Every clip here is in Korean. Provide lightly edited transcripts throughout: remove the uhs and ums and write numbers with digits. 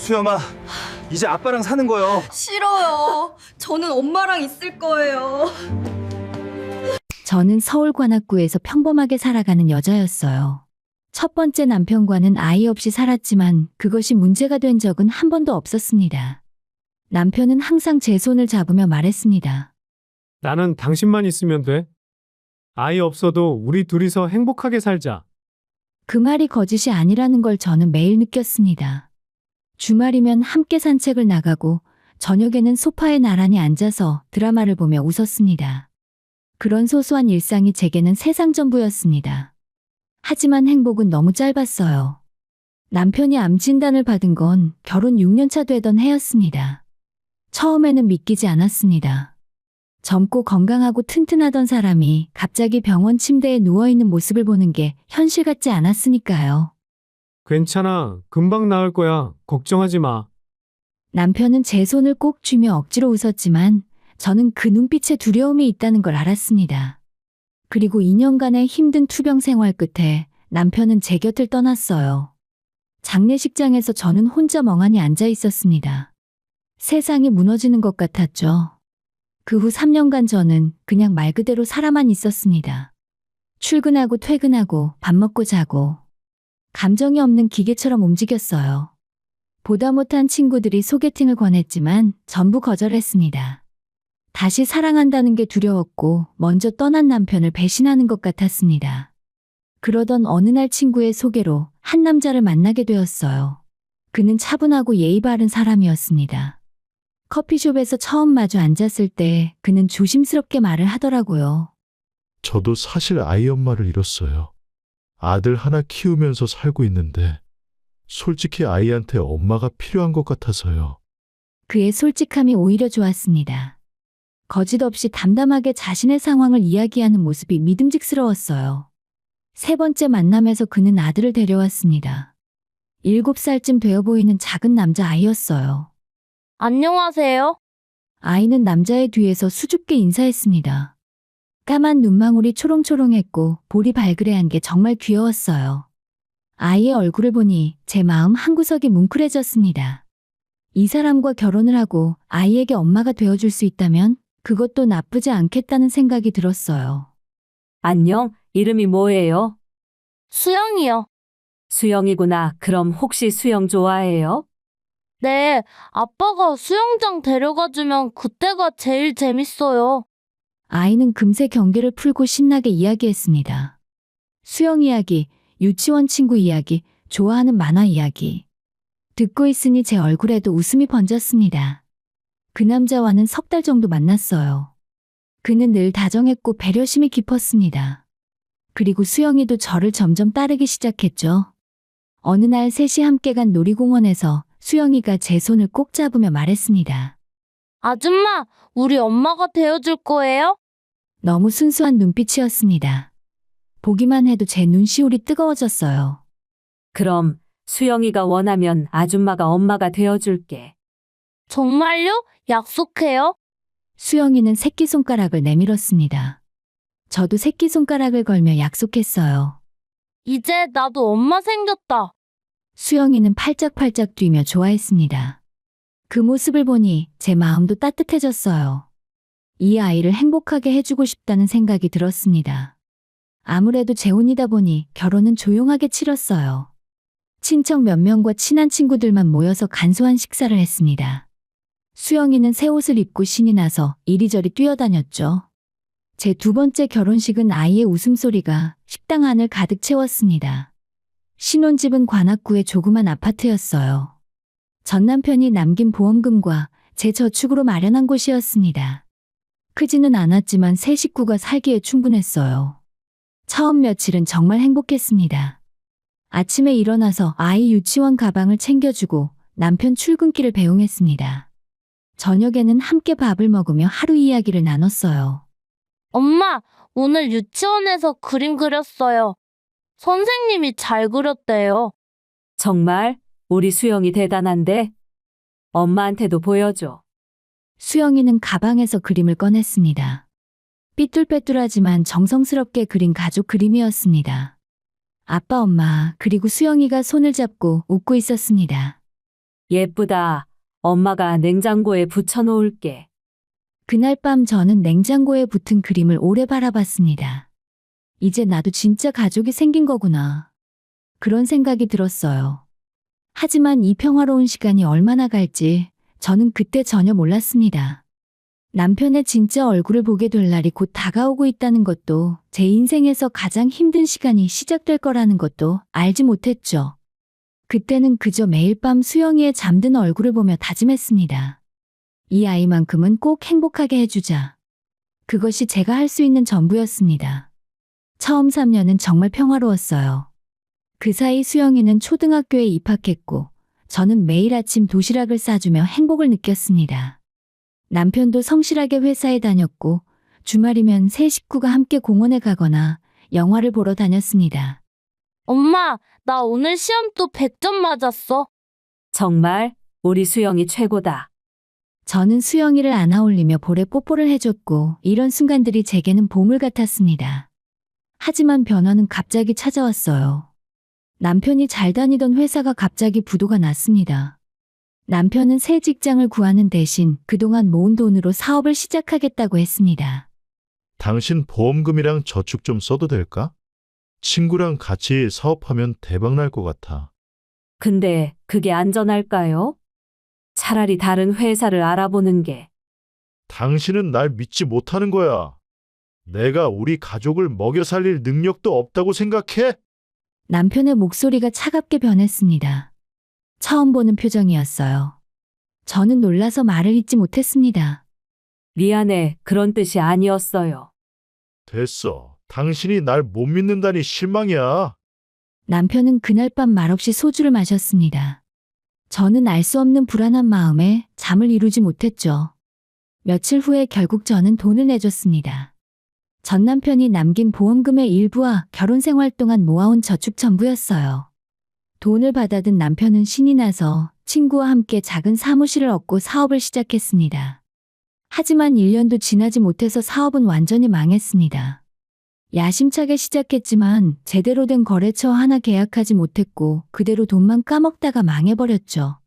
수영아, 이제 아빠랑 사는 거요. 싫어요. 저는 엄마랑 있을 거예요. 저는 서울 관악구에서 평범하게 살아가는 여자였어요. 첫 번째 남편과는 아이 없이 살았지만 그것이 문제가 된 적은 한 번도 없었습니다. 남편은 항상 제 손을 잡으며 말했습니다. 나는 당신만 있으면 돼. 아이 없어도 우리 둘이서 행복하게 살자. 그 말이 거짓이 아니라는 걸 저는 매일 느꼈습니다. 주말이면 함께 산책을 나가고 저녁에는 소파에 나란히 앉아서 드라마를 보며 웃었습니다. 그런 소소한 일상이 제게는 세상 전부였습니다. 하지만 행복은 너무 짧았어요. 남편이 암 진단을 받은 건 결혼 6년차 되던 해였습니다. 처음에는 믿기지 않았습니다. 젊고 건강하고 튼튼하던 사람이 갑자기 병원 침대에 누워있는 모습을 보는 게 현실 같지 않았으니까요. 괜찮아. 금방 나을 거야. 걱정하지 마. 남편은 제 손을 꼭 쥐며 억지로 웃었지만 저는 그 눈빛에 두려움이 있다는 걸 알았습니다. 그리고 2년간의 힘든 투병 생활 끝에 남편은 제 곁을 떠났어요. 장례식장에서 저는 혼자 멍하니 앉아 있었습니다. 세상이 무너지는 것 같았죠. 그 후 3년간 저는 그냥 말 그대로 살아만 있었습니다. 출근하고 퇴근하고 밥 먹고 자고 감정이 없는 기계처럼 움직였어요. 보다 못한 친구들이 소개팅을 권했지만 전부 거절했습니다. 다시 사랑한다는 게 두려웠고 먼저 떠난 남편을 배신하는 것 같았습니다. 그러던 어느 날 친구의 소개로 한 남자를 만나게 되었어요. 그는 차분하고 예의 바른 사람이었습니다. 커피숍에서 처음 마주 앉았을 때 그는 조심스럽게 말을 하더라고요. 저도 사실 아이 엄마를 잃었어요. 아들 하나 키우면서 살고 있는데 솔직히 아이한테 엄마가 필요한 것 같아서요. 그의 솔직함이 오히려 좋았습니다. 거짓 없이 담담하게 자신의 상황을 이야기하는 모습이 믿음직스러웠어요. 세 번째 만남에서 그는 아들을 데려왔습니다. 7살쯤 되어 보이는 작은 남자아이였어요. 안녕하세요. 아이는 남자의 뒤에서 수줍게 인사했습니다. 까만 눈망울이 초롱초롱했고 볼이 발그레한 게 정말 귀여웠어요. 아이의 얼굴을 보니 제 마음 한구석이 뭉클해졌습니다. 이 사람과 결혼을 하고 아이에게 엄마가 되어줄 수 있다면 그것도 나쁘지 않겠다는 생각이 들었어요. 안녕, 이름이 뭐예요? 수영이요. 수영이구나. 그럼 혹시 수영 좋아해요? 네, 아빠가 수영장 데려가주면 그때가 제일 재밌어요. 아이는 금세 경계를 풀고 신나게 이야기했습니다. 수영 이야기, 유치원 친구 이야기, 좋아하는 만화 이야기. 듣고 있으니 제 얼굴에도 웃음이 번졌습니다. 그 남자와는 3달 정도 만났어요. 그는 늘 다정했고 배려심이 깊었습니다. 그리고 수영이도 저를 점점 따르기 시작했죠. 어느 날 셋이 함께 간 놀이공원에서 수영이가 제 손을 꼭 잡으며 말했습니다. 아줌마, 우리 엄마가 되어줄 거예요? 너무 순수한 눈빛이었습니다. 보기만 해도 제 눈시울이 뜨거워졌어요. 그럼 수영이가 원하면 아줌마가 엄마가 되어줄게. 정말요? 약속해요? 수영이는 새끼손가락을 내밀었습니다. 저도 새끼손가락을 걸며 약속했어요. 이제 나도 엄마 생겼다. 수영이는 팔짝팔짝 뛰며 좋아했습니다. 그 모습을 보니 제 마음도 따뜻해졌어요. 이 아이를 행복하게 해주고 싶다는 생각이 들었습니다. 아무래도 재혼이다 보니 결혼은 조용하게 치렀어요. 친척 몇 명과 친한 친구들만 모여서 간소한 식사를 했습니다. 수영이는 새 옷을 입고 신이 나서 이리저리 뛰어다녔죠. 제 두 번째 결혼식은 아이의 웃음소리가 식당 안을 가득 채웠습니다. 신혼집은 관악구의 조그만 아파트였어요. 전 남편이 남긴 보험금과 제 저축으로 마련한 곳이었습니다. 크지는 않았지만 세 식구가 살기에 충분했어요. 처음 며칠은 정말 행복했습니다. 아침에 일어나서 아이 유치원 가방을 챙겨주고 남편 출근길을 배웅했습니다. 저녁에는 함께 밥을 먹으며 하루 이야기를 나눴어요. 엄마, 오늘 유치원에서 그림 그렸어요. 선생님이 잘 그렸대요. 정말 우리 수영이 대단한데? 엄마한테도 보여줘. 수영이는 가방에서 그림을 꺼냈습니다. 삐뚤빼뚤하지만 정성스럽게 그린 가족 그림이었습니다. 아빠, 엄마, 그리고 수영이가 손을 잡고 웃고 있었습니다. 예쁘다. 엄마가 냉장고에 붙여놓을게. 그날 밤 저는 냉장고에 붙은 그림을 오래 바라봤습니다. 이제 나도 진짜 가족이 생긴 거구나. 그런 생각이 들었어요. 하지만 이 평화로운 시간이 얼마나 갈지 저는 그때 전혀 몰랐습니다. 남편의 진짜 얼굴을 보게 될 날이 곧 다가오고 있다는 것도, 제 인생에서 가장 힘든 시간이 시작될 거라는 것도 알지 못했죠. 그때는 그저 매일 밤 수영이의 잠든 얼굴을 보며 다짐했습니다. 이 아이만큼은 꼭 행복하게 해주자. 그것이 제가 할 수 있는 전부였습니다. 처음 3년은 정말 평화로웠어요. 그 사이 수영이는 초등학교에 입학했고, 저는 매일 아침 도시락을 싸주며 행복을 느꼈습니다. 남편도 성실하게 회사에 다녔고, 주말이면 세 식구가 함께 공원에 가거나 영화를 보러 다녔습니다. 엄마, 나 오늘 시험 또 100점 맞았어. 정말 우리 수영이 최고다. 저는 수영이를 안아올리며 볼에 뽀뽀를 해줬고, 이런 순간들이 제게는 보물 같았습니다. 하지만 변화는 갑자기 찾아왔어요. 남편이 잘 다니던 회사가 갑자기 부도가 났습니다. 남편은 새 직장을 구하는 대신 그동안 모은 돈으로 사업을 시작하겠다고 했습니다. 당신 보험금이랑 저축 좀 써도 될까? 친구랑 같이 사업하면 대박 날 것 같아. 근데 그게 안전할까요? 차라리 다른 회사를 알아보는 게. 당신은 날 믿지 못하는 거야. 내가 우리 가족을 먹여 살릴 능력도 없다고 생각해? 남편의 목소리가 차갑게 변했습니다. 처음 보는 표정이었어요. 저는 놀라서 말을 잇지 못했습니다. 미안해, 그런 뜻이 아니었어요. 됐어. 당신이 날 못 믿는다니 실망이야. 남편은 그날 밤 말없이 소주를 마셨습니다. 저는 알 수 없는 불안한 마음에 잠을 이루지 못했죠. 며칠 후에 결국 저는 돈을 내줬습니다. 전 남편이 남긴 보험금의 일부와 결혼 생활 동안 모아온 저축 전부였어요. 돈을 받아든 남편은 신이 나서 친구와 함께 작은 사무실을 얻고 사업을 시작했습니다. 하지만 1년도 지나지 못해서 사업은 완전히 망했습니다. 야심차게 시작했지만 제대로 된 거래처 하나 계약하지 못했고 그대로 돈만 까먹다가 망해버렸죠.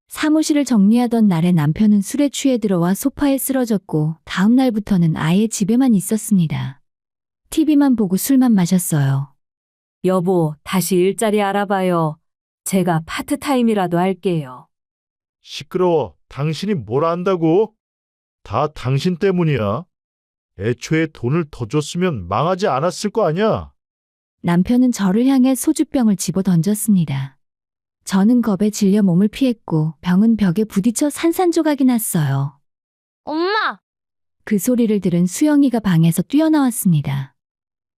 사무실을 정리하던 날에 남편은 술에 취해 들어와 소파에 쓰러졌고 다음 날부터는 아예 집에만 있었습니다. TV만 보고 술만 마셨어요. 여보, 다시 일자리 알아봐요. 제가 파트타임이라도 할게요. 시끄러워. 당신이 뭘 안다고? 다 당신 때문이야. 애초에 돈을 더 줬으면 망하지 않았을 거 아니야. 남편은 저를 향해 소주병을 집어 던졌습니다. 저는 겁에 질려 몸을 피했고 병은 벽에 부딪혀 산산조각이 났어요. 엄마! 그 소리를 들은 수영이가 방에서 뛰어나왔습니다.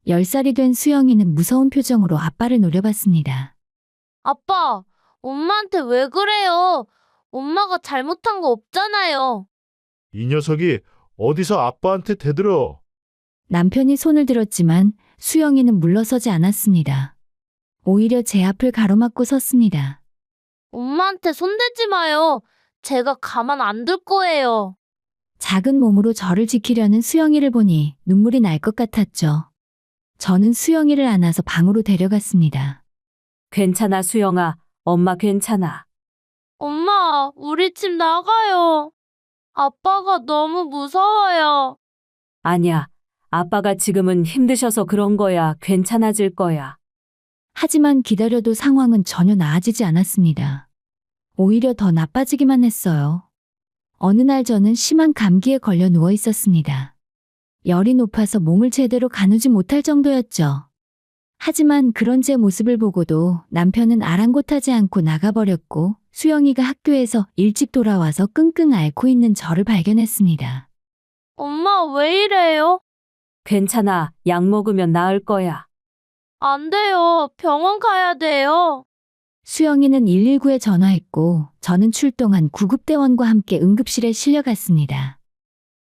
10살이 된 수영이는 무서운 표정으로 아빠를 노려봤습니다. 아빠, 엄마한테 왜 그래요? 엄마가 잘못한 거 없잖아요. 이 녀석이 어디서 아빠한테 대들어. 남편이 손을 들었지만 수영이는 물러서지 않았습니다. 오히려 제 앞을 가로막고 섰습니다. 엄마한테 손대지 마요. 제가 가만 안 둘 거예요. 작은 몸으로 저를 지키려는 수영이를 보니 눈물이 날 것 같았죠. 저는 수영이를 안아서 방으로 데려갔습니다. 괜찮아, 수영아. 엄마 괜찮아. 엄마, 우리 집 나가요. 아빠가 너무 무서워요. 아니야. 아빠가 지금은 힘드셔서 그런 거야. 괜찮아질 거야. 하지만 기다려도 상황은 전혀 나아지지 않았습니다. 오히려 더 나빠지기만 했어요. 어느 날 저는 심한 감기에 걸려 누워 있었습니다. 열이 높아서 몸을 제대로 가누지 못할 정도였죠. 하지만 그런 제 모습을 보고도 남편은 아랑곳하지 않고 나가버렸고 수영이가 학교에서 일찍 돌아와서 끙끙 앓고 있는 저를 발견했습니다. 엄마, 왜 이래요? 괜찮아. 약 먹으면 나을 거야. 안 돼요. 병원 가야 돼요. 수영이는 119에 전화했고 저는 출동한 구급대원과 함께 응급실에 실려갔습니다.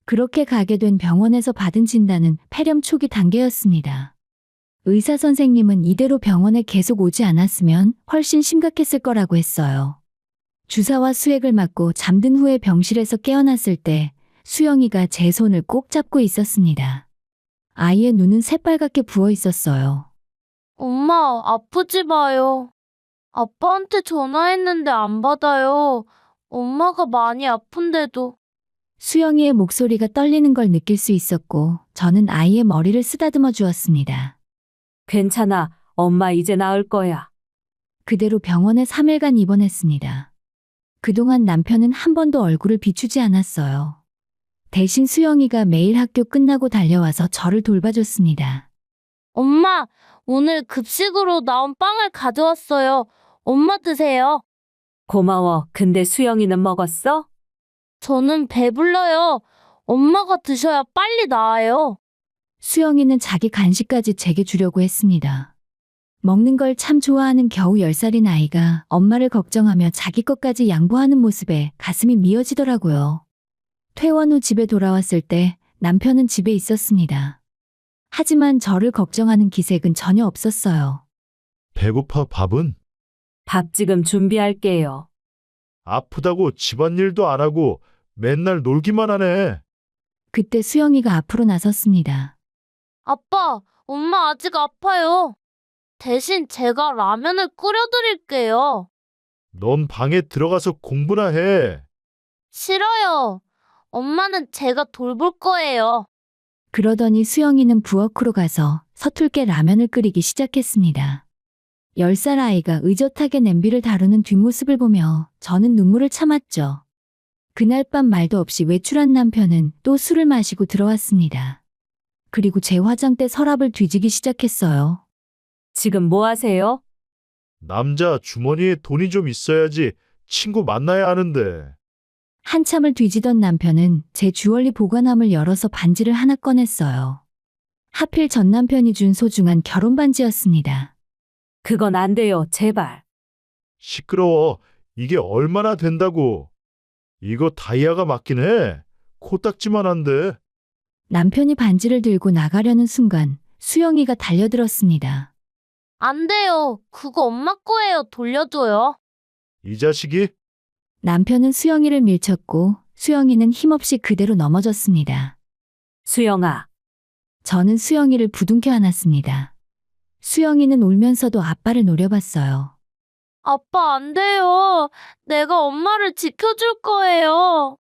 그렇게 가게 된 병원에서 받은 진단은 폐렴 초기 단계였습니다. 의사 선생님은 이대로 병원에 계속 오지 않았으면 훨씬 심각했을 거라고 했어요. 주사와 수액을 맞고 잠든 후에 병실에서 깨어났을 때 수영이가 제 손을 꼭 잡고 있었습니다. 아이의 눈은 새빨갛게 부어 있었어요. 엄마, 아프지 마요. 아빠한테 전화했는데 안 받아요. 엄마가 많이 아픈데도. 수영이의 목소리가 떨리는 걸 느낄 수 있었고 저는 아이의 머리를 쓰다듬어 주었습니다. 괜찮아. 엄마 이제 나을 거야. 그대로 병원에 3일간 입원했습니다. 그동안 남편은 한 번도 얼굴을 비추지 않았어요. 대신 수영이가 매일 학교 끝나고 달려와서 저를 돌봐줬습니다. 엄마, 오늘 급식으로 나온 빵을 가져왔어요. 엄마 드세요. 고마워. 근데 수영이는 먹었어? 저는 배불러요. 엄마가 드셔야 빨리 나아요. 수영이는 자기 간식까지 제게 주려고 했습니다. 먹는 걸 참 좋아하는 겨우 10살인 아이가 엄마를 걱정하며 자기 것까지 양보하는 모습에 가슴이 미어지더라고요. 퇴원 후 집에 돌아왔을 때 남편은 집에 있었습니다. 하지만 저를 걱정하는 기색은 전혀 없었어요. 배고파 밥은? 밥 지금 준비할게요. 아프다고 집안일도 안 하고 맨날 놀기만 하네. 그때 수영이가 앞으로 나섰습니다. 아빠, 엄마 아직 아파요. 대신 제가 라면을 끓여드릴게요. 넌 방에 들어가서 공부나 해. 싫어요. 엄마는 제가 돌볼 거예요. 그러더니 수영이는 부엌으로 가서 서툴게 라면을 끓이기 시작했습니다. 10살 아이가 의젓하게 냄비를 다루는 뒷모습을 보며 저는 눈물을 참았죠. 그날 밤 말도 없이 외출한 남편은 또 술을 마시고 들어왔습니다. 그리고 제 화장대 서랍을 뒤지기 시작했어요. 지금 뭐 하세요? 남자 주머니에 돈이 좀 있어야지 친구 만나야 하는데. 한참을 뒤지던 남편은 제 주얼리 보관함을 열어서 반지를 하나 꺼냈어요. 하필 전 남편이 준 소중한 결혼 반지였습니다. 그건 안 돼요. 제발. 시끄러워. 이게 얼마나 된다고. 이거 다이아가 맞긴 해. 코딱지만 한데. 남편이 반지를 들고 나가려는 순간 수영이가 달려들었습니다. 안 돼요. 그거 엄마 거예요. 돌려줘요. 이 자식이? 남편은 수영이를 밀쳤고 수영이는 힘없이 그대로 넘어졌습니다. 수영아. 저는 수영이를 부둥켜 안았습니다. 수영이는 울면서도 아빠를 노려봤어요. 아빠 안 돼요. 내가 엄마를 지켜줄 거예요.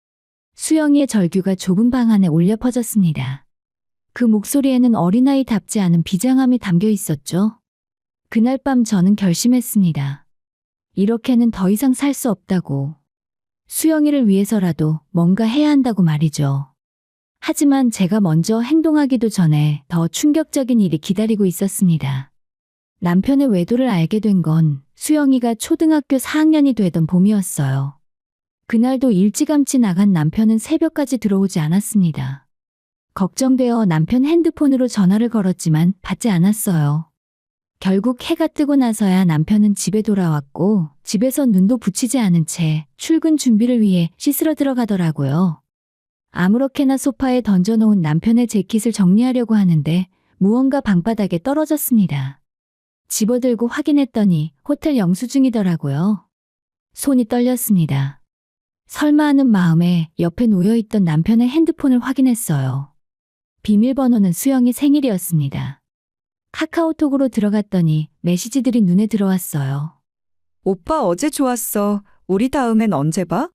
수영이의 절규가 좁은 방 안에 울려 퍼졌습니다. 그 목소리에는 어린아이답지 않은 비장함이 담겨 있었죠. 그날 밤 저는 결심했습니다. 이렇게는 더 이상 살 수 없다고. 수영이를 위해서라도 뭔가 해야 한다고 말이죠. 하지만 제가 먼저 행동하기도 전에 더 충격적인 일이 기다리고 있었습니다. 남편의 외도를 알게 된 건 수영이가 초등학교 4학년이 되던 봄이었어요. 그날도 일찌감치 나간 남편은 새벽까지 들어오지 않았습니다. 걱정되어 남편 핸드폰으로 전화를 걸었지만 받지 않았어요. 결국 해가 뜨고 나서야 남편은 집에 돌아왔고 집에서 눈도 붙이지 않은 채 출근 준비를 위해 씻으러 들어가더라고요. 아무렇게나 소파에 던져놓은 남편의 재킷을 정리하려고 하는데 무언가 방바닥에 떨어졌습니다. 집어들고 확인했더니 호텔 영수증이더라고요. 손이 떨렸습니다. 설마 하는 마음에 옆에 놓여있던 남편의 핸드폰을 확인했어요. 비밀번호는 수영이 생일이었습니다. 카카오톡으로 들어갔더니 메시지들이 눈에 들어왔어요. 오빠 어제 좋았어. 우리 다음엔 언제 봐?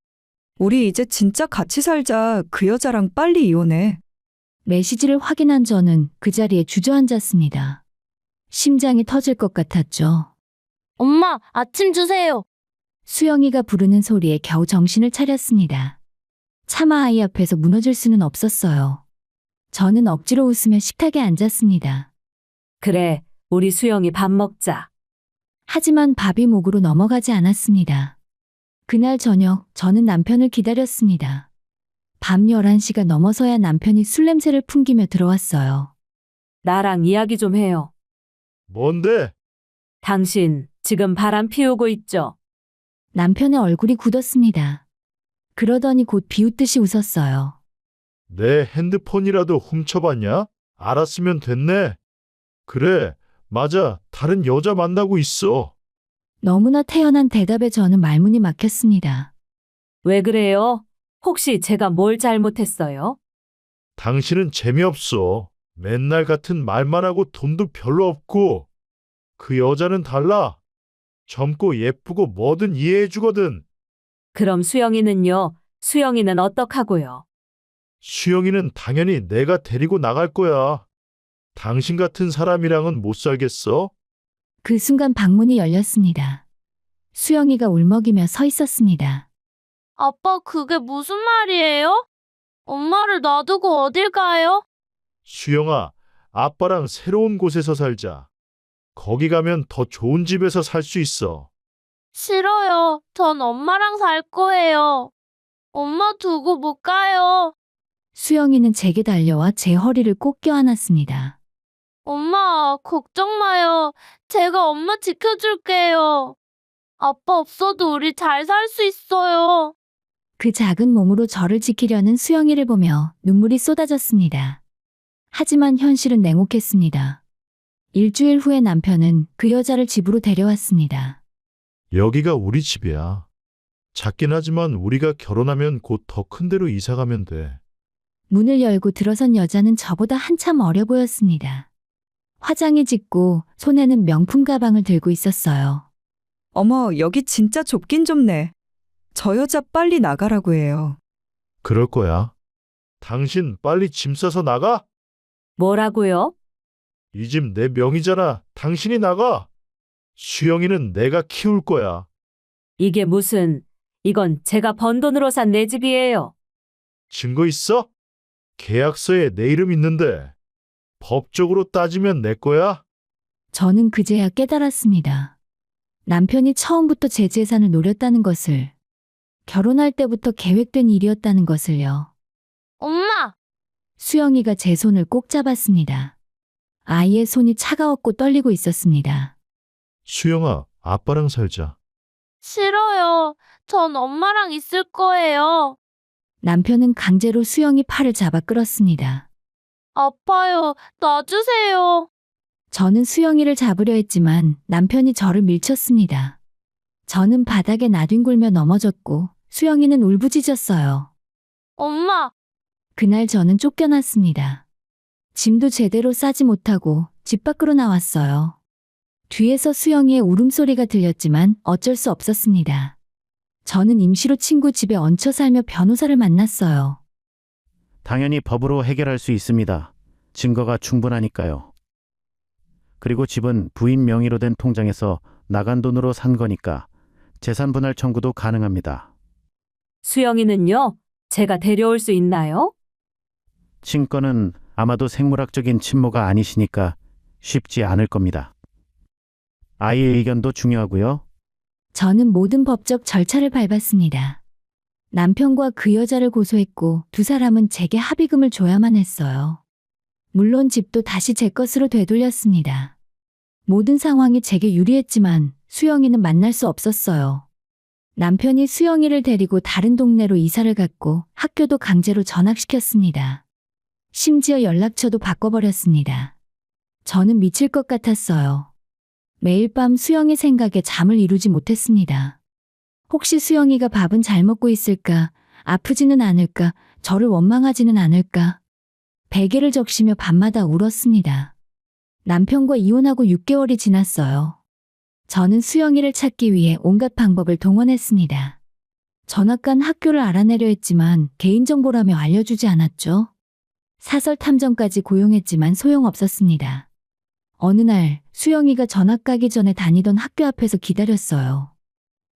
우리 이제 진짜 같이 살자. 그 여자랑 빨리 이혼해. 메시지를 확인한 저는 그 자리에 주저앉았습니다. 심장이 터질 것 같았죠. 엄마, 아침 주세요. 수영이가 부르는 소리에 겨우 정신을 차렸습니다. 차마 아이 앞에서 무너질 수는 없었어요. 저는 억지로 웃으며 식탁에 앉았습니다. 그래. 우리 수영이 밥 먹자. 하지만 밥이 목으로 넘어가지 않았습니다. 그날 저녁 저는 남편을 기다렸습니다. 밤 11시가 넘어서야 남편이 술 냄새를 풍기며 들어왔어요. 나랑 이야기 좀 해요. 뭔데? 당신 지금 바람 피우고 있죠? 남편의 얼굴이 굳었습니다. 그러더니 곧 비웃듯이 웃었어요. 내 핸드폰이라도 훔쳐봤냐? 알았으면 됐네. 그래, 맞아. 다른 여자 만나고 있어. 너무나 태연한 대답에 저는 말문이 막혔습니다. 왜 그래요? 혹시 제가 뭘 잘못했어요? 당신은 재미없어. 맨날 같은 말만 하고 돈도 별로 없고. 그 여자는 달라. 젊고 예쁘고 뭐든 이해해 주거든. 그럼 수영이는요? 수영이는 어떡하고요? 수영이는 당연히 내가 데리고 나갈 거야. 당신 같은 사람이랑은 못 살겠어? 그 순간 방문이 열렸습니다. 수영이가 울먹이며 서 있었습니다. 아빠, 그게 무슨 말이에요? 엄마를 놔두고 어딜 가요? 수영아, 아빠랑 새로운 곳에서 살자. 거기 가면 더 좋은 집에서 살 수 있어. 싫어요. 전 엄마랑 살 거예요. 엄마 두고 못 가요. 수영이는 제게 달려와 제 허리를 꼭 껴안았습니다. 엄마, 걱정 마요. 제가 엄마 지켜줄게요. 아빠 없어도 우리 잘 살 수 있어요. 그 작은 몸으로 저를 지키려는 수영이를 보며 눈물이 쏟아졌습니다. 하지만 현실은 냉혹했습니다. 일주일 후에 남편은 그 여자를 집으로 데려왔습니다. 여기가 우리 집이야. 작긴 하지만 우리가 결혼하면 곧 더 큰 데로 이사 가면 돼. 문을 열고 들어선 여자는 저보다 한참 어려 보였습니다. 화장이 짙고 손에는 명품 가방을 들고 있었어요. 어머, 여기 진짜 좁긴 좁네. 저 여자 빨리 나가라고 해요. 그럴 거야. 당신 빨리 짐 싸서 나가? 뭐라고요? 이 집 내 명의잖아. 당신이 나가. 수영이는 내가 키울 거야. 이게 무슨, 이건 제가 번 돈으로 산 내 집이에요. 증거 있어? 계약서에 내 이름 있는데. 법적으로 따지면 내 거야? 저는 그제야 깨달았습니다. 남편이 처음부터 제 재산을 노렸다는 것을, 결혼할 때부터 계획된 일이었다는 것을요. 엄마! 수영이가 제 손을 꼭 잡았습니다. 아이의 손이 차가웠고 떨리고 있었습니다. 수영아, 아빠랑 살자. 싫어요. 전 엄마랑 있을 거예요. 남편은 강제로 수영이 팔을 잡아 끌었습니다. 아파요. 놔주세요. 저는 수영이를 잡으려 했지만 남편이 저를 밀쳤습니다. 저는 바닥에 나뒹굴며 넘어졌고 수영이는 울부짖었어요. 엄마! 그날 저는 쫓겨났습니다. 짐도 제대로 싸지 못하고 집 밖으로 나왔어요. 뒤에서 수영이의 울음소리가 들렸지만 어쩔 수 없었습니다. 저는 임시로 친구 집에 얹혀 살며 변호사를 만났어요. 당연히 법으로 해결할 수 있습니다. 증거가 충분하니까요. 그리고 집은 부인 명의로 된 통장에서 나간 돈으로 산 거니까 재산 분할 청구도 가능합니다. 수영이는요? 제가 데려올 수 있나요? 친권은 아마도 생물학적인 친모가 아니시니까 쉽지 않을 겁니다. 아이의 의견도 중요하고요. 저는 모든 법적 절차를 밟았습니다. 남편과 그 여자를 고소했고 두 사람은 제게 합의금을 줘야만 했어요. 물론 집도 다시 제 것으로 되돌렸습니다. 모든 상황이 제게 유리했지만 수영이는 만날 수 없었어요. 남편이 수영이를 데리고 다른 동네로 이사를 갔고 학교도 강제로 전학시켰습니다. 심지어 연락처도 바꿔버렸습니다. 저는 미칠 것 같았어요. 매일 밤 수영이 생각에 잠을 이루지 못했습니다. 혹시 수영이가 밥은 잘 먹고 있을까? 아프지는 않을까? 저를 원망하지는 않을까? 베개를 적시며 밤마다 울었습니다. 남편과 이혼하고 6개월이 지났어요. 저는 수영이를 찾기 위해 온갖 방법을 동원했습니다. 전학간 학교를 알아내려 했지만 개인정보라며 알려주지 않았죠. 사설 탐정까지 고용했지만 소용없었습니다. 어느 날 수영이가 전학 가기 전에 다니던 학교 앞에서 기다렸어요.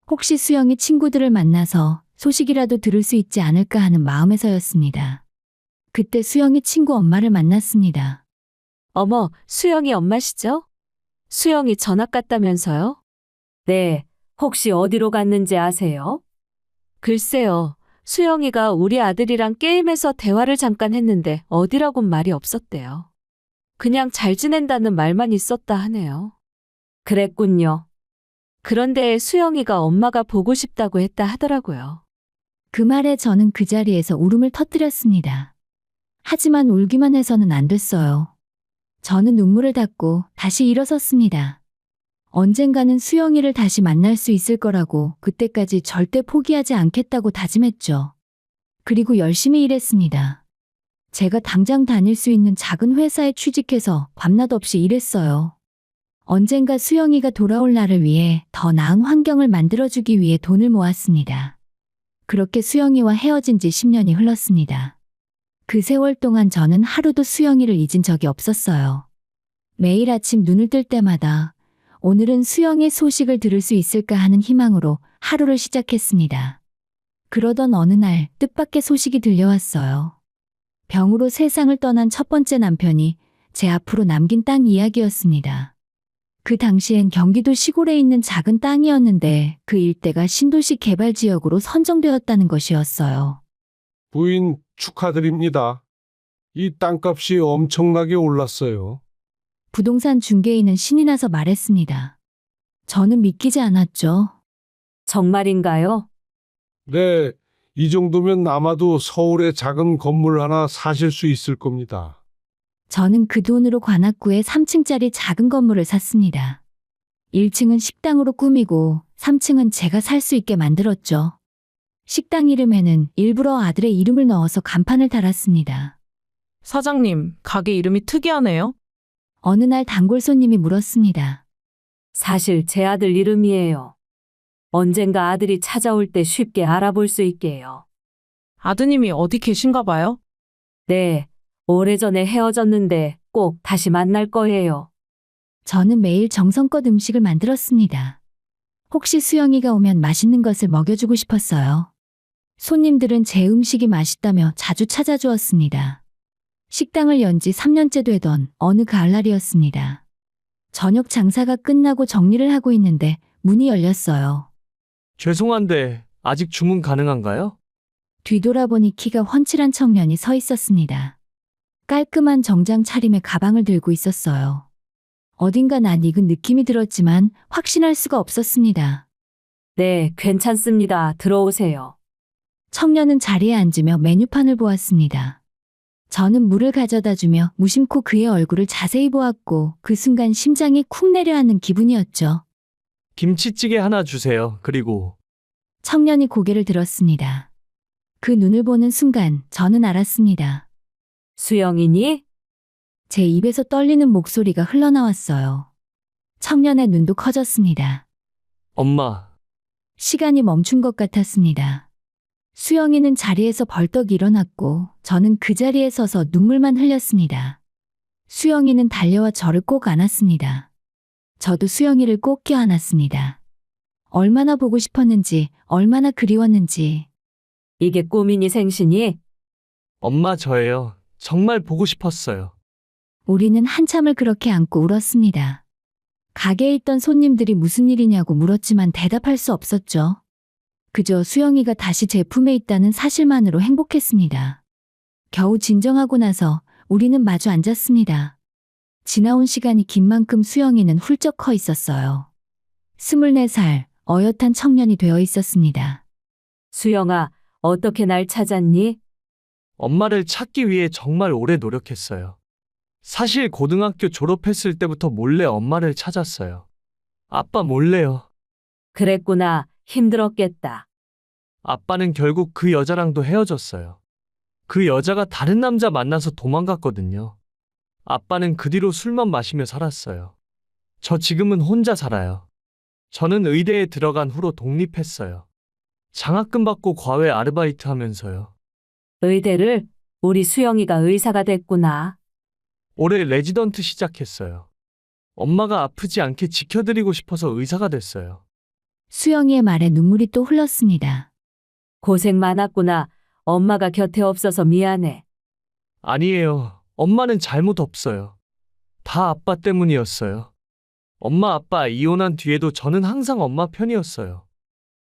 혹시 수영이 친구들을 만나서 소식이라도 들을 수 있지 않을까 하는 마음에서였습니다. 그때 수영이 친구 엄마를 만났습니다. 어머, 수영이 엄마시죠? 수영이 전학 갔다면서요? 네, 혹시 어디로 갔는지 아세요? 글쎄요, 수영이가 우리 아들이랑 게임에서 대화를 잠깐 했는데 어디라곤 말이 없었대요. 그냥 잘 지낸다는 말만 있었다 하네요. 그랬군요. 그런데 수영이가 엄마가 보고 싶다고 했다 하더라고요. 그 말에 저는 그 자리에서 울음을 터뜨렸습니다. 하지만 울기만 해서는 안 됐어요. 저는 눈물을 닦고 다시 일어섰습니다. 언젠가는 수영이를 다시 만날 수 있을 거라고 그때까지 절대 포기하지 않겠다고 다짐했죠. 그리고 열심히 일했습니다. 제가 당장 다닐 수 있는 작은 회사에 취직해서 밤낮 없이 일했어요. 언젠가 수영이가 돌아올 날을 위해 더 나은 환경을 만들어주기 위해 돈을 모았습니다. 그렇게 수영이와 헤어진 지 10년이 흘렀습니다. 그 세월 동안 저는 하루도 수영이를 잊은 적이 없었어요. 매일 아침 눈을 뜰 때마다 오늘은 수영의 소식을 들을 수 있을까 하는 희망으로 하루를 시작했습니다. 그러던 어느 날 뜻밖의 소식이 들려왔어요. 병으로 세상을 떠난 첫 번째 남편이 제 앞으로 남긴 땅 이야기였습니다. 그 당시엔 경기도 시골에 있는 작은 땅이었는데 그 일대가 신도시 개발 지역으로 선정되었다는 것이었어요. 부인 축하드립니다. 이 땅값이 엄청나게 올랐어요. 부동산 중개인은 신이 나서 말했습니다. 저는 믿기지 않았죠. 정말인가요? 네, 이 정도면 아마도 서울에 작은 건물 하나 사실 수 있을 겁니다. 저는 그 돈으로 관악구에 3층짜리 작은 건물을 샀습니다. 1층은 식당으로 꾸미고 3층은 제가 살 수 있게 만들었죠. 식당 이름에는 일부러 아들의 이름을 넣어서 간판을 달았습니다. 사장님, 가게 이름이 특이하네요. 어느 날 단골 손님이 물었습니다. 사실 제 아들 이름이에요. 언젠가 아들이 찾아올 때 쉽게 알아볼 수 있게요. 아드님이 어디 계신가 봐요? 네, 오래전에 헤어졌는데 꼭 다시 만날 거예요. 저는 매일 정성껏 음식을 만들었습니다. 혹시 수영이가 오면 맛있는 것을 먹여주고 싶었어요. 손님들은 제 음식이 맛있다며 자주 찾아주었습니다. 식당을 연 지 3년째 되던 어느 가을날이었습니다. 저녁 장사가 끝나고 정리를 하고 있는데 문이 열렸어요. 죄송한데 아직 주문 가능한가요? 뒤돌아보니 키가 훤칠한 청년이 서 있었습니다. 깔끔한 정장 차림에 가방을 들고 있었어요. 어딘가 낯익은 느낌이 들었지만 확신할 수가 없었습니다. 네, 괜찮습니다. 들어오세요. 청년은 자리에 앉으며 메뉴판을 보았습니다. 저는 물을 가져다 주며 무심코 그의 얼굴을 자세히 보았고 그 순간 심장이 쿵 내려앉는 기분이었죠. 김치찌개 하나 주세요. 그리고 청년이 고개를 들었습니다. 그 눈을 보는 순간 저는 알았습니다. 수영이니? 제 입에서 떨리는 목소리가 흘러나왔어요. 청년의 눈도 커졌습니다. 엄마, 시간이 멈춘 것 같았습니다. 수영이는 자리에서 벌떡 일어났고 저는 그 자리에 서서 눈물만 흘렸습니다. 수영이는 달려와 저를 꼭 안았습니다. 저도 수영이를 꼭 껴안았습니다. 얼마나 보고 싶었는지, 얼마나 그리웠는지. 이게 꿈이니 생신이? 엄마 저예요. 정말 보고 싶었어요. 우리는 한참을 그렇게 안고 울었습니다. 가게에 있던 손님들이 무슨 일이냐고 물었지만 대답할 수 없었죠. 그저 수영이가 다시 제 품에 있다는 사실만으로 행복했습니다. 겨우 진정하고 나서 우리는 마주 앉았습니다. 지나온 시간이 긴 만큼 수영이는 훌쩍 커 있었어요. 24살, 어엿한 청년이 되어 있었습니다. 수영아, 어떻게 날 찾았니? 엄마를 찾기 위해 정말 오래 노력했어요. 사실 고등학교 졸업했을 때부터 몰래 엄마를 찾았어요. 아빠 몰래요. 그랬구나. 힘들었겠다. 아빠는 결국 그 여자랑도 헤어졌어요. 그 여자가 다른 남자 만나서 도망갔거든요. 아빠는 그 뒤로 술만 마시며 살았어요. 저 지금은 혼자 살아요. 저는 의대에 들어간 후로 독립했어요. 장학금 받고 과외 아르바이트 하면서요. 의대를? 우리 수영이가 의사가 됐구나. 올해 레지던트 시작했어요. 엄마가 아프지 않게 지켜드리고 싶어서 의사가 됐어요. 수영이의 말에 눈물이 또 흘렀습니다. 고생 많았구나. 엄마가 곁에 없어서 미안해. 아니에요. 엄마는 잘못 없어요. 다 아빠 때문이었어요. 엄마 아빠 이혼한 뒤에도 저는 항상 엄마 편이었어요.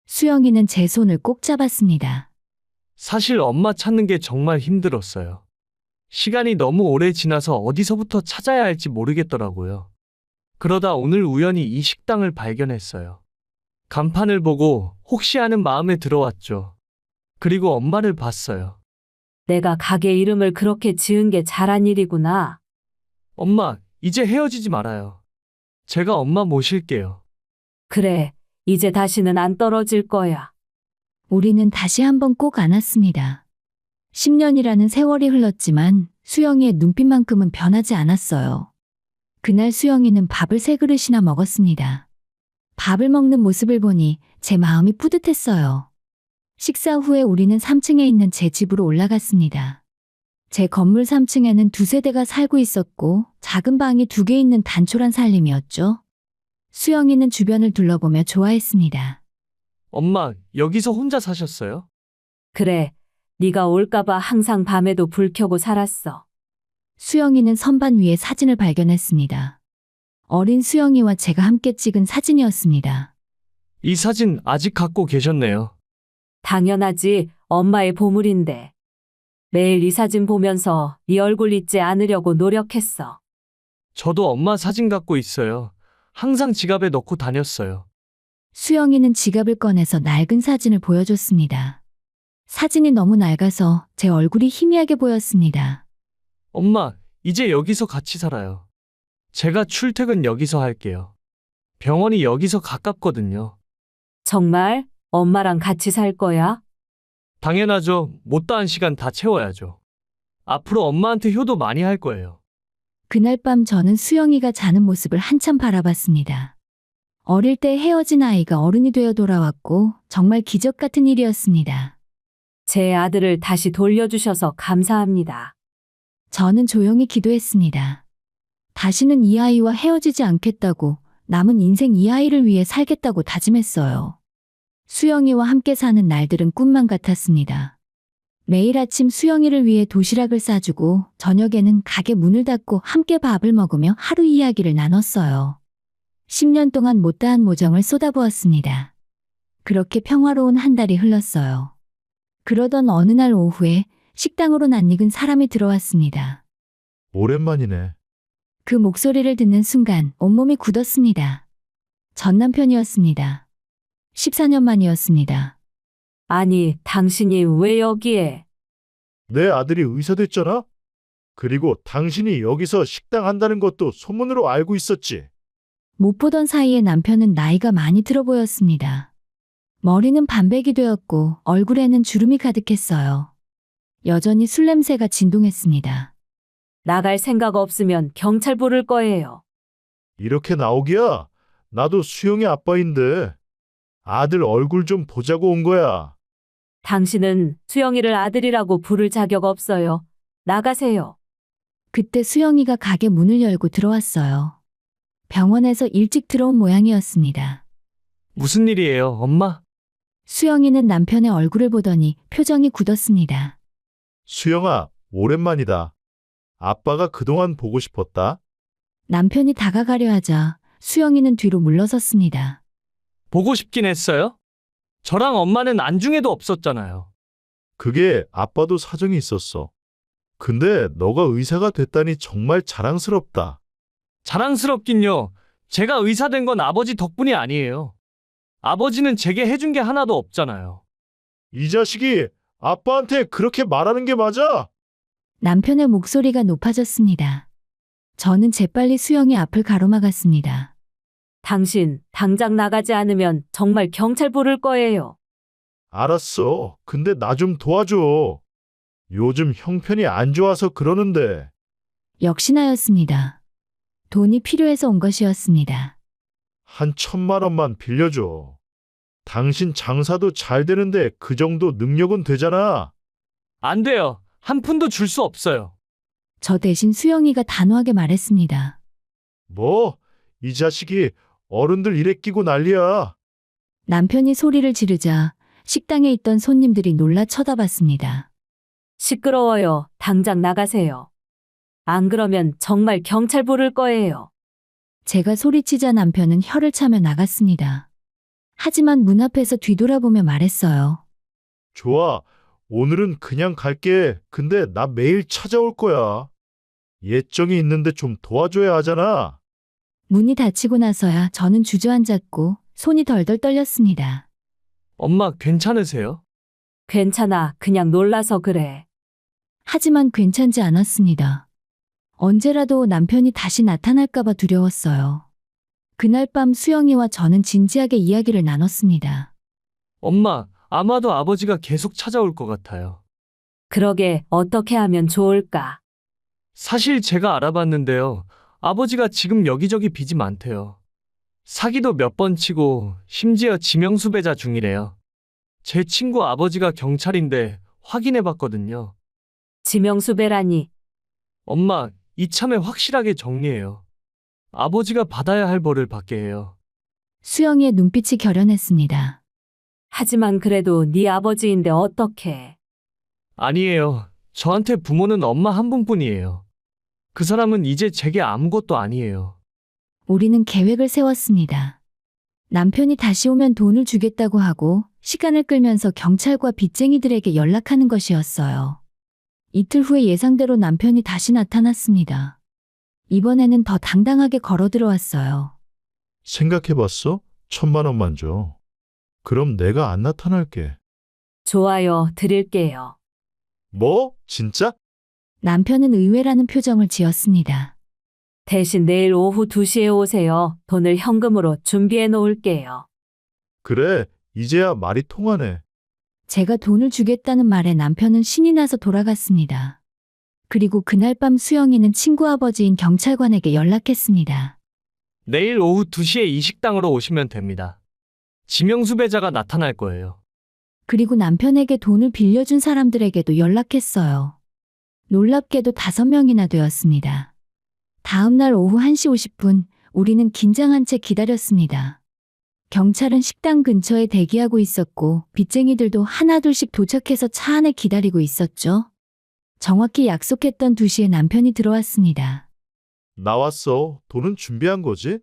수영이는 제 손을 꼭 잡았습니다. 사실 엄마 찾는 게 정말 힘들었어요. 시간이 너무 오래 지나서 어디서부터 찾아야 할지 모르겠더라고요. 그러다 오늘 우연히 이 식당을 발견했어요. 간판을 보고 혹시 하는 마음에 들어왔죠. 그리고 엄마를 봤어요. 내가 가게 이름을 그렇게 지은 게 잘한 일이구나. 엄마, 이제 헤어지지 말아요. 제가 엄마 모실게요. 그래, 이제 다시는 안 떨어질 거야. 우리는 다시 한번 꼭 안았습니다. 10년이라는 세월이 흘렀지만 수영이의 눈빛만큼은 변하지 않았어요. 그날 수영이는 밥을 3그릇이나 먹었습니다. 밥을 먹는 모습을 보니 제 마음이 뿌듯했어요. 식사 후에 우리는 3층에 있는 제 집으로 올라갔습니다. 제 건물 3층에는 2세대가 살고 있었고 작은 방이 2개 있는 단촐한 살림이었죠. 수영이는 주변을 둘러보며 좋아했습니다. 엄마, 여기서 혼자 사셨어요? 그래, 네가 올까봐 항상 밤에도 불 켜고 살았어. 수영이는 선반 위에 사진을 발견했습니다. 어린 수영이와 제가 함께 찍은 사진이었습니다. 이 사진 아직 갖고 계셨네요. 당연하지, 엄마의 보물인데. 매일 이 사진 보면서 네 얼굴 잊지 않으려고 노력했어. 저도 엄마 사진 갖고 있어요. 항상 지갑에 넣고 다녔어요. 수영이는 지갑을 꺼내서 낡은 사진을 보여줬습니다. 사진이 너무 낡아서 제 얼굴이 희미하게 보였습니다. 엄마, 이제 여기서 같이 살아요. 제가 출퇴근 여기서 할게요. 병원이 여기서 가깝거든요. 정말? 엄마랑 같이 살 거야? 당연하죠. 못다한 시간 다 채워야죠. 앞으로 엄마한테 효도 많이 할 거예요. 그날 밤 저는 수영이가 자는 모습을 한참 바라봤습니다. 어릴 때 헤어진 아이가 어른이 되어 돌아왔고 정말 기적 같은 일이었습니다. 제 아들을 다시 돌려주셔서 감사합니다. 저는 조용히 기도했습니다. 다시는 이 아이와 헤어지지 않겠다고, 남은 인생 이 아이를 위해 살겠다고 다짐했어요. 수영이와 함께 사는 날들은 꿈만 같았습니다. 매일 아침 수영이를 위해 도시락을 싸주고 저녁에는 가게 문을 닫고 함께 밥을 먹으며 하루 이야기를 나눴어요. 10년 동안 못다한 모정을 쏟아부었습니다. 그렇게 평화로운 한 달이 흘렀어요. 그러던 어느 날 오후에 식당으로 낯익은 사람이 들어왔습니다. 오랜만이네. 그 목소리를 듣는 순간 온몸이 굳었습니다. 전 남편이었습니다. 14년 만이었습니다. 아니, 당신이 왜 여기에? 내 아들이 의사 됐잖아? 그리고 당신이 여기서 식당 한다는 것도 소문으로 알고 있었지. 못 보던 사이에 남편은 나이가 많이 들어 보였습니다. 머리는 반백이 되었고 얼굴에는 주름이 가득했어요. 여전히 술 냄새가 진동했습니다. 나갈 생각 없으면 경찰 부를 거예요. 이렇게 나오기야? 나도 수영이 아빠인데. 아들 얼굴 좀 보자고 온 거야. 당신은 수영이를 아들이라고 부를 자격 없어요. 나가세요. 그때 수영이가 가게 문을 열고 들어왔어요. 병원에서 일찍 들어온 모양이었습니다. 무슨 일이에요, 엄마? 수영이는 남편의 얼굴을 보더니 표정이 굳었습니다. 수영아, 오랜만이다. 아빠가 그동안 보고 싶었다. 남편이 다가가려 하자 수영이는 뒤로 물러섰습니다. 보고 싶긴 했어요? 저랑 엄마는 안중에도 없었잖아요. 그게 아빠도 사정이 있었어. 근데 너가 의사가 됐다니 정말 자랑스럽다. 자랑스럽긴요. 제가 의사 된 건 아버지 덕분이 아니에요. 아버지는 제게 해준 게 하나도 없잖아요. 이 자식이 아빠한테 그렇게 말하는 게 맞아? 남편의 목소리가 높아졌습니다. 저는 재빨리 수영이 앞을 가로막았습니다. 당신, 당장 나가지 않으면 정말 경찰 부를 거예요. 알았어. 근데 나 좀 도와줘. 요즘 형편이 안 좋아서 그러는데. 역시나였습니다. 돈이 필요해서 온 것이었습니다. 한 1,000만 원만 빌려줘. 당신 장사도 잘 되는데 그 정도 능력은 되잖아. 안 돼요. 한 푼도 줄 수 없어요. 저 대신 수영이가 단호하게 말했습니다. 뭐? 이 자식이 어른들 일에 끼고 난리야. 남편이 소리를 지르자 식당에 있던 손님들이 놀라 쳐다봤습니다. 시끄러워요. 당장 나가세요. 안 그러면 정말 경찰 부를 거예요. 제가 소리치자 남편은 혀를 차며 나갔습니다. 하지만 문 앞에서 뒤돌아보며 말했어요. 좋아. 오늘은 그냥 갈게. 근데 나 매일 찾아올 거야. 예정이 있는데 좀 도와줘야 하잖아. 문이 닫히고 나서야 저는 주저앉았고 손이 덜덜 떨렸습니다. 엄마 괜찮으세요? 괜찮아. 그냥 놀라서 그래. 하지만 괜찮지 않았습니다. 언제라도 남편이 다시 나타날까봐 두려웠어요. 그날 밤 수영이와 저는 진지하게 이야기를 나눴습니다. 엄마, 아마도 아버지가 계속 찾아올 것 같아요. 그러게 어떻게 하면 좋을까? 사실 제가 알아봤는데요. 아버지가 지금 여기저기 빚이 많대요. 사기도 몇 번 치고 심지어 지명수배자 중이래요. 제 친구 아버지가 경찰인데 확인해 봤거든요. 지명수배라니. 엄마, 이참에 확실하게 정리해요. 아버지가 받아야 할 벌을 받게 해요. 수영이의 눈빛이 결연했습니다. 하지만 그래도 네 아버지인데 어떡해. 아니에요. 저한테 부모는 엄마 한 분뿐이에요. 그 사람은 이제 제게 아무것도 아니에요. 우리는 계획을 세웠습니다. 남편이 다시 오면 돈을 주겠다고 하고 시간을 끌면서 경찰과 빚쟁이들에게 연락하는 것이었어요. 이틀 후에 예상대로 남편이 다시 나타났습니다. 이번에는 더 당당하게 걸어 들어왔어요. 생각해봤어? 1,000만 원만 줘. 그럼 내가 안 나타날게. 좋아요, 드릴게요. 뭐? 진짜? 남편은 의외라는 표정을 지었습니다. 대신 내일 오후 2시에 오세요. 돈을 현금으로 준비해 놓을게요. 그래, 이제야 말이 통하네. 제가 돈을 주겠다는 말에 남편은 신이 나서 돌아갔습니다. 그리고 그날 밤 수영이는 친구 아버지인 경찰관에게 연락했습니다. 내일 오후 2시에 이 식당으로 오시면 됩니다. 지명수배자가 나타날 거예요. 그리고 남편에게 돈을 빌려준 사람들에게도 연락했어요. 놀랍게도 5명이나 되었습니다. 다음 날 오후 1시 50분, 우리는 긴장한 채 기다렸습니다. 경찰은 식당 근처에 대기하고 있었고, 빚쟁이들도 하나둘씩 도착해서 차 안에 기다리고 있었죠. 정확히 약속했던 2시에 남편이 들어왔습니다. 나왔어. 돈은 준비한 거지?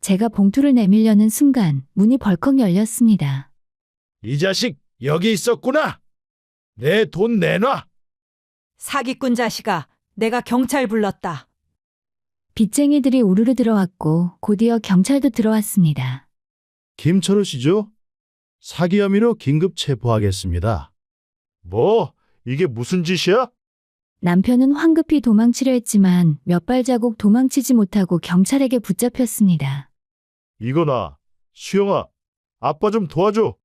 제가 봉투를 내밀려는 순간 문이 벌컥 열렸습니다. 이 자식, 여기 있었구나! 내 돈 내놔! 사기꾼 자식아, 내가 경찰 불렀다. 빚쟁이들이 우르르 들어왔고 곧이어 경찰도 들어왔습니다. 김철우 씨죠? 사기 혐의로 긴급 체포하겠습니다. 뭐? 이게 무슨 짓이야? 남편은 황급히 도망치려 했지만 몇 발자국 도망치지 못하고 경찰에게 붙잡혔습니다. 이거나, 수영아, 아빠 좀 도와줘.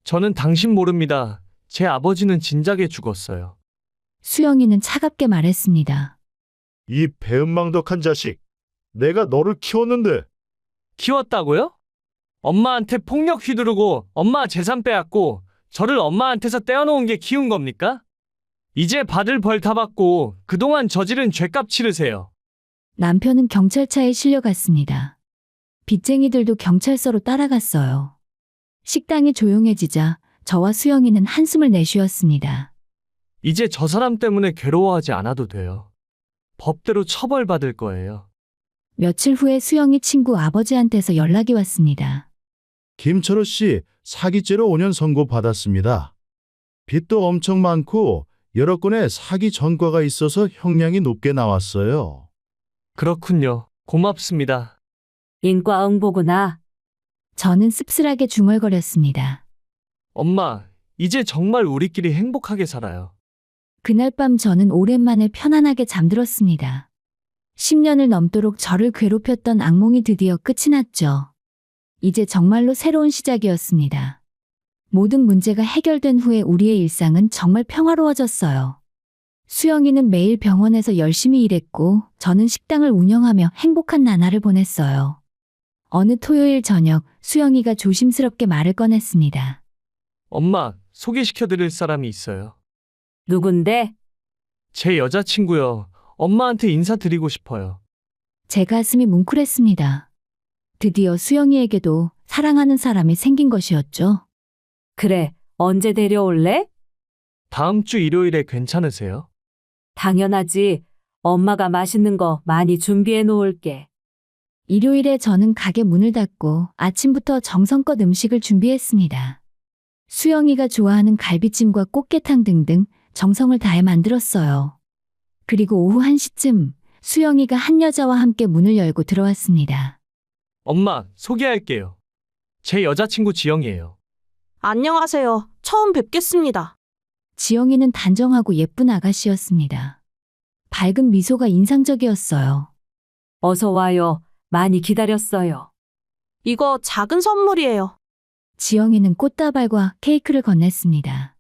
저는 당신 모릅니다. 제 아버지는 진작에 죽었어요. 수영이는 차갑게 말했습니다. 이 배은망덕한 자식, 내가 너를 키웠는데. 키웠다고요? 엄마한테 폭력 휘두르고 엄마 재산 빼앗고 저를 엄마한테서 떼어놓은 게 키운 겁니까? 이제 받을 벌 다 받고 그동안 저지른 죄값 치르세요. 남편은 경찰차에 실려갔습니다. 빚쟁이들도 경찰서로 따라갔어요. 식당이 조용해지자 저와 수영이는 한숨을 내쉬었습니다. 이제 저 사람 때문에 괴로워하지 않아도 돼요. 법대로 처벌받을 거예요. 며칠 후에 수영이 친구 아버지한테서 연락이 왔습니다. 김철우 씨, 사기죄로 5년 선고받았습니다. 빚도 엄청 많고 여러 건의 사기 전과가 있어서 형량이 높게 나왔어요. 그렇군요. 고맙습니다. 인과응보구나. 저는 씁쓸하게 중얼거렸습니다. 엄마, 이제 정말 우리끼리 행복하게 살아요. 그날 밤 저는 오랜만에 편안하게 잠들었습니다. 10년을 넘도록 저를 괴롭혔던 악몽이 드디어 끝이 났죠. 이제 정말로 새로운 시작이었습니다. 모든 문제가 해결된 후에 우리의 일상은 정말 평화로워졌어요. 수영이는 매일 병원에서 열심히 일했고 저는 식당을 운영하며 행복한 나날을 보냈어요. 어느 토요일 저녁 수영이가 조심스럽게 말을 꺼냈습니다. 엄마, 소개시켜드릴 사람이 있어요. 누군데? 제 여자친구요. 엄마한테 인사드리고 싶어요. 제 가슴이 뭉클했습니다. 드디어 수영이에게도 사랑하는 사람이 생긴 것이었죠. 그래, 언제 데려올래? 다음 주 일요일에 괜찮으세요? 당연하지. 엄마가 맛있는 거 많이 준비해 놓을게. 일요일에 저는 가게 문을 닫고 아침부터 정성껏 음식을 준비했습니다. 수영이가 좋아하는 갈비찜과 꽃게탕 등등 정성을 다해 만들었어요. 그리고 오후 1시쯤 수영이가 한 여자와 함께 문을 열고 들어왔습니다. 엄마, 소개할게요. 제 여자친구 지영이에요. 안녕하세요. 처음 뵙겠습니다. 지영이는 단정하고 예쁜 아가씨였습니다. 밝은 미소가 인상적이었어요. 어서 와요. 많이 기다렸어요. 이거 작은 선물이에요. 지영이는 꽃다발과 케이크를 건넸습니다.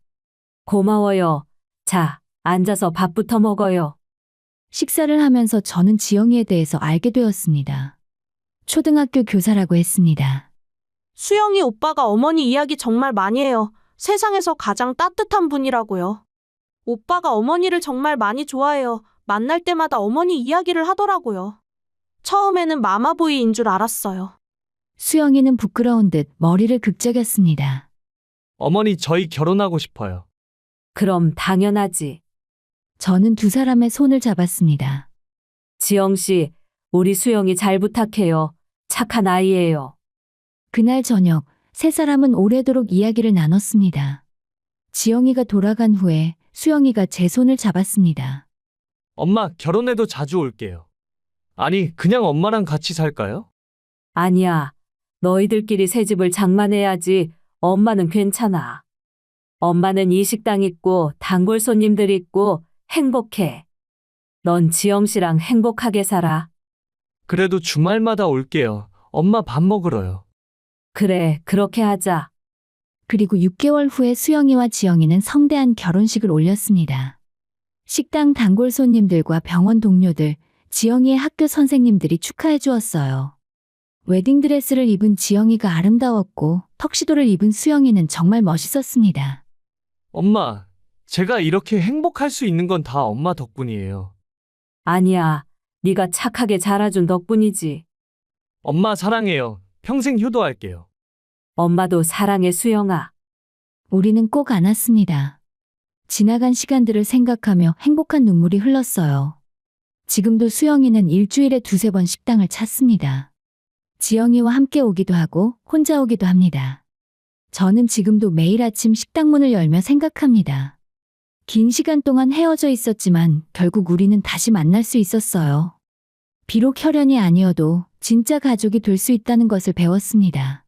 고마워요. 자, 앉아서 밥부터 먹어요. 식사를 하면서 저는 지영이에 대해서 알게 되었습니다. 초등학교 교사라고 했습니다. 수영이 오빠가 어머니 이야기 정말 많이 해요. 세상에서 가장 따뜻한 분이라고요. 오빠가 어머니를 정말 많이 좋아해요. 만날 때마다 어머니 이야기를 하더라고요. 처음에는 마마보이인 줄 알았어요. 수영이는 부끄러운 듯 머리를 극적였습니다. 어머니, 저희 결혼하고 싶어요. 그럼 당연하지. 저는 두 사람의 손을 잡았습니다. 지영 씨, 우리 수영이 잘 부탁해요. 착한 아이예요. 그날 저녁 세 사람은 오래도록 이야기를 나눴습니다. 지영이가 돌아간 후에 수영이가 제 손을 잡았습니다. 엄마, 결혼해도 자주 올게요. 아니, 그냥 엄마랑 같이 살까요? 아니야. 너희들끼리 새 집을 장만해야지. 엄마는 괜찮아. 엄마는 이 식당 있고 단골 손님들 있고 행복해. 넌 지영 씨랑 행복하게 살아. 그래도 주말마다 올게요. 엄마 밥 먹으러요. 그래, 그렇게 하자. 그리고 6개월 후에 수영이와 지영이는 성대한 결혼식을 올렸습니다. 식당 단골 손님들과 병원 동료들, 지영이의 학교 선생님들이 축하해 주었어요. 웨딩드레스를 입은 지영이가 아름다웠고 턱시도를 입은 수영이는 정말 멋있었습니다. 엄마, 제가 이렇게 행복할 수 있는 건 다 엄마 덕분이에요. 아니야. 네가 착하게 자라준 덕분이지. 엄마 사랑해요. 평생 효도할게요. 엄마도 사랑해, 수영아. 우리는 꼭 안았습니다. 지나간 시간들을 생각하며 행복한 눈물이 흘렀어요. 지금도 수영이는 일주일에 2~3번 식당을 찾습니다. 지영이와 함께 오기도 하고 혼자 오기도 합니다. 저는 지금도 매일 아침 식당 문을 열며 생각합니다. 긴 시간 동안 헤어져 있었지만 결국 우리는 다시 만날 수 있었어요. 비록 혈연이 아니어도 진짜 가족이 될 수 있다는 것을 배웠습니다.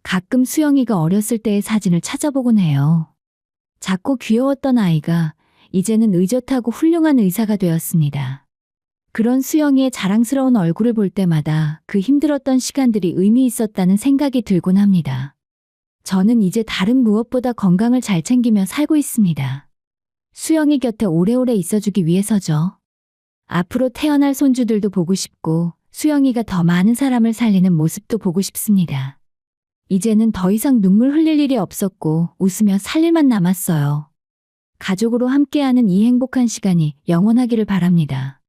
가끔 수영이가 어렸을 때의 사진을 찾아보곤 해요. 작고 귀여웠던 아이가 이제는 의젓하고 훌륭한 의사가 되었습니다. 그런 수영이의 자랑스러운 얼굴을 볼 때마다 그 힘들었던 시간들이 의미 있었다는 생각이 들곤 합니다. 저는 이제 다른 무엇보다 건강을 잘 챙기며 살고 있습니다. 수영이 곁에 오래오래 있어주기 위해서죠. 앞으로 태어날 손주들도 보고 싶고 수영이가 더 많은 사람을 살리는 모습도 보고 싶습니다. 이제는 더 이상 눈물 흘릴 일이 없었고 웃으며 살 일만 남았어요. 가족으로 함께하는 이 행복한 시간이 영원하기를 바랍니다.